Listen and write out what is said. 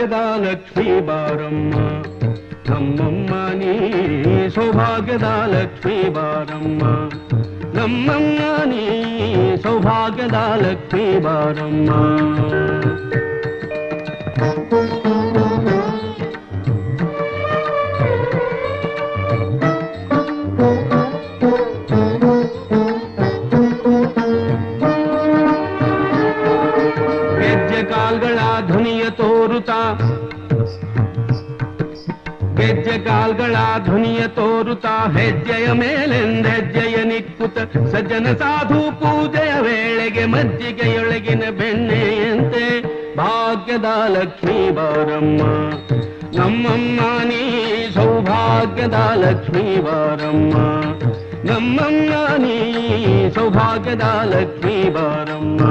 ಸೌಭಾಗ್ಯದ ಲಕ್ಷ್ಮೀ ಬಾರಮ್ಮ ನಮ್ಮಮ್ಮ ನೀ ಸೌಭಾಗ್ಯದ ಲಕ್ಷ್ಮೀ ಬಾರಮ್ಮ ನಮ್ಮಮ್ಮ ನೀ ಸೌಭಾಗ್ಯದ ಲಕ್ಷ್ಮೀ ಬಾರಮ್ಮ ಕಾಲ್ಗಳ ಧ್ವನಿಯ ತೋರುತ್ತಾ ಗೆಜ್ಜೆ ಕಾಲ್ಗಳ ಧ್ವನಿಯ ತೋರುತ್ತಾ ಹೆಜ್ಜೆಯ ಮೇಲೆಂದೆಜ್ಜೆಯ ನಿಕ್ಕುತ್ತ ಸಜ್ಜನ ಸಾಧು ಪೂಜೆಯ ವೇಳೆಗೆ ಮಜ್ಜಿಗೆಯೊಳಗಿನ ಬೆಣ್ಣೆಯಂತೆ ಭಾಗ್ಯದ ಲಕ್ಷ್ಮೀ ಬಾರಮ್ಮ ನಮ್ಮಮ್ಮ ನೀ ಸೌಭಾಗ್ಯದ ಲಕ್ಷ್ಮೀ ಬಾರಮ್ಮ ನಮ್ಮಮ್ಮ ನೀ ಸೌಭಾಗ್ಯದ ಲಕ್ಷ್ಮೀ ಬಾರಮ್ಮ